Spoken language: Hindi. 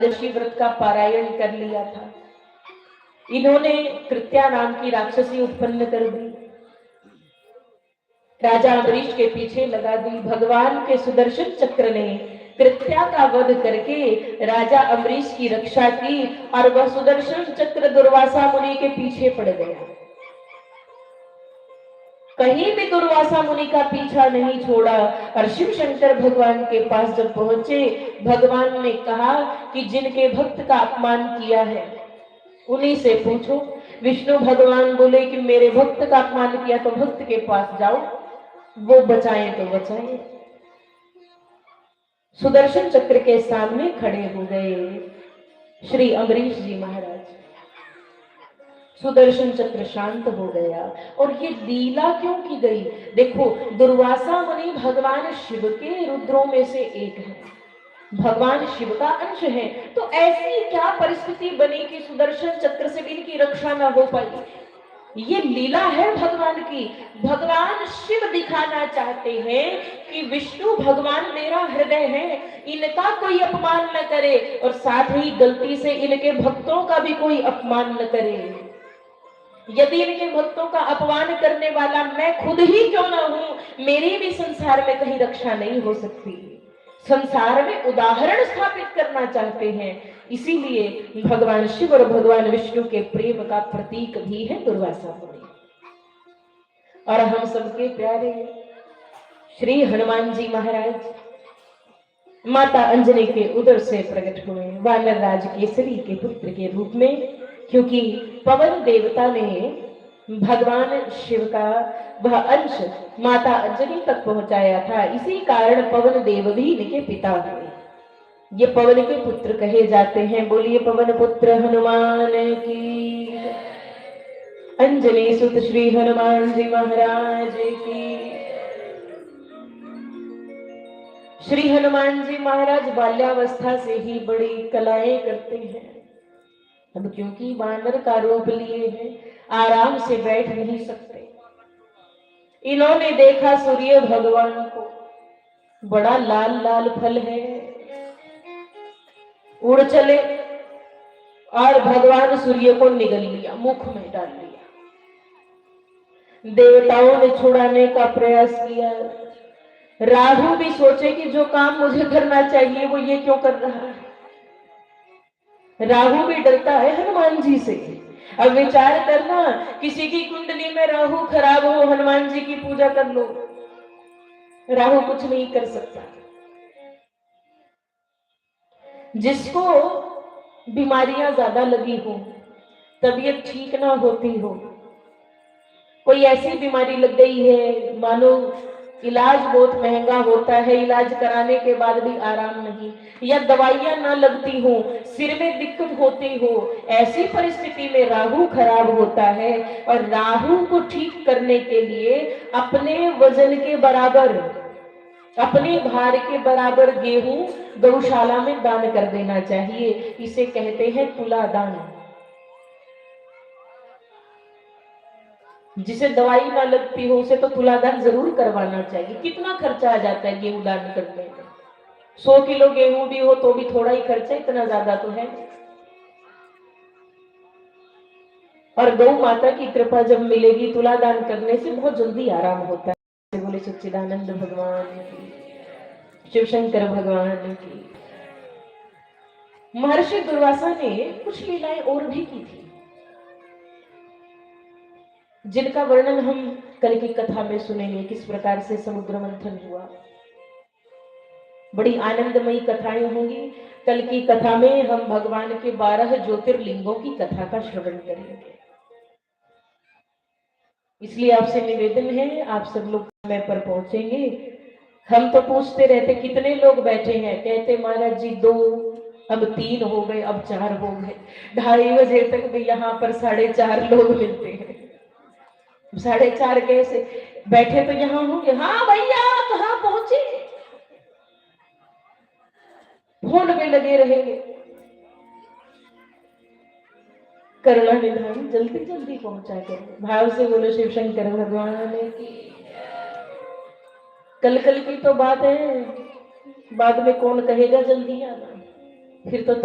एकादशी व्रत का पारायण कर लिया था। इन्होंने कृत्या नाम की राक्षसी उत्पन्न कर दी, राजा अम्बरीश के पीछे लगा दी। भगवान के सुदर्शन चक्र ने कृत्या का वध करके राजा अम्बरीश की रक्षा की और वह सुदर्शन चक्र दुर्वासा मुनि के पीछे पड़ गया। कहीं भी दुर्वासा मुनि का पीछा नहीं छोड़ा और शिव शंकर भगवान के पास जब पहुंचे, भगवान ने कहा कि जिनके भक्त का अपमान किया है उन्हीं से पूछो। विष्णु भगवान बोले कि मेरे भक्त का अपमान किया तो भक्त के पास जाओ, वो बचाए तो बचाए। सुदर्शन चक्र के सामने खड़े हो गए श्री अम्बरीश जी महाराज। सुदर्शन चक्र शांत हो गया। और ये लीला क्यों की गई? देखो, दुर्वासा मुनि भगवान शिव के रुद्रों में से एक है, भगवान शिव का अंश है, तो ऐसी क्या परिस्थिति बनी कि सुदर्शन चक्र से भी इनकी रक्षा ना हो पाई? ये लीला है भगवान की। भगवान शिव दिखाना चाहते हैं कि विष्णु भगवान मेरा हृदय है, इनका कोई अपमान न करे और साथ ही गलती से इनके भक्तों का भी कोई अपमान न करे। यदि इनके भक्तों का अपमान करने वाला मैं खुद ही क्यों ना हूं, मेरी भी संसार में कहीं रक्षा नहीं हो सकती। संसार में उदाहरण स्थापित करना चाहते हैं, इसीलिए भगवान शिव और भगवान विष्णु के प्रेम का प्रतीक भी है दुर्वासा मुनि। और हम सबके प्यारे श्री हनुमान जी महाराज माता अंजनी के उदर से प्रकट हुए, वानर राज केसरी के पुत्र के रूप में, क्योंकि पवन देवता ने भगवान शिव का वह अंश माता अंजनी तक पहुंचाया था। इसी कारण पवन देव भी इनके पिता हुए। ये पवन के पुत्र कहे जाते हैं। बोलिए पवन पुत्र हनुमान की, अंजनी सुत श्री हनुमान जी महाराज की। श्री हनुमान जी महाराज बाल्यावस्था से ही बड़ी कलाएं करते हैं। अब क्योंकि वानर का रूप लिए हैं, आराम से बैठ नहीं सकते। इन्होंने देखा सूर्य भगवान को, बड़ा लाल लाल फल है, उड़ चले और भगवान सूर्य को निगल लिया, मुख में डाल लिया। देवताओं ने छुड़ाने का प्रयास किया। राहु भी सोचे कि जो काम मुझे करना चाहिए वो ये क्यों कर रहा है। राहु भी डरता है हनुमान जी से। अब विचार करना, किसी की कुंडली में राहु खराब हो, हनुमान जी की पूजा कर लो, राहु कुछ नहीं कर सकता। जिसको बीमारियां ज्यादा लगी हो, तबीयत ठीक ना होती हो, कोई ऐसी बीमारी लग गई है मानो इलाज बहुत महंगा होता है, इलाज कराने के बाद भी आराम नहीं, या दवाइयां ना लगती हो, सिर में दिक्कत होती हो, ऐसी परिस्थिति में राहु खराब होता है। और राहु को ठीक करने के लिए अपने वजन के बराबर, अपने भार के बराबर गेहूं गौशाला में दान कर देना चाहिए। इसे कहते हैं तुला दान। जिसे दवाई ना लगती हो उसे तो तुलादान जरूर करवाना चाहिए। कितना खर्चा आ जाता है गेहूं दान करने में? 100 किलो गेहूं भी हो तो भी थोड़ा ही खर्चा, इतना ज्यादा तो है। और गौ माता की कृपा जब मिलेगी तुलादान करने से, बहुत जल्दी आराम होता है। बोले सच्चिदानंद भगवान की, शिव शंकर भगवान की। महर्षि दुर्वासा ने कुछ लीलाएं और भी की थी, जिनका वर्णन हम कल की कथा में सुनेंगे। किस प्रकार से समुद्र मंथन हुआ, बड़ी आनंदमयी कथाएं होंगी। कल की कथा में हम भगवान के 12 ज्योतिर्लिंगों की कथा का श्रवण करेंगे। इसलिए आपसे निवेदन है, आप सब लोग समय पर पहुंचेंगे। हम तो पूछते रहते कितने लोग बैठे हैं, कहते महाराज जी 2, अब 3 हो गए, अब 4 हो गए। 2:30 बजे तक भी यहाँ पर 4:30 लोग मिलते हैं। 4:30 कैसे बैठे तो यहाँ होंगे। हाँ भैया कहाँ पहुंचे, फोन पे लगे रहेंगे। करुणा निधान जल्दी जल्दी पहुंचा करो, भाव से बोलो शिव शंकर भगवान की। कल कल की तो बात है, बाद में कौन कहेगा जल्दी आना, फिर तो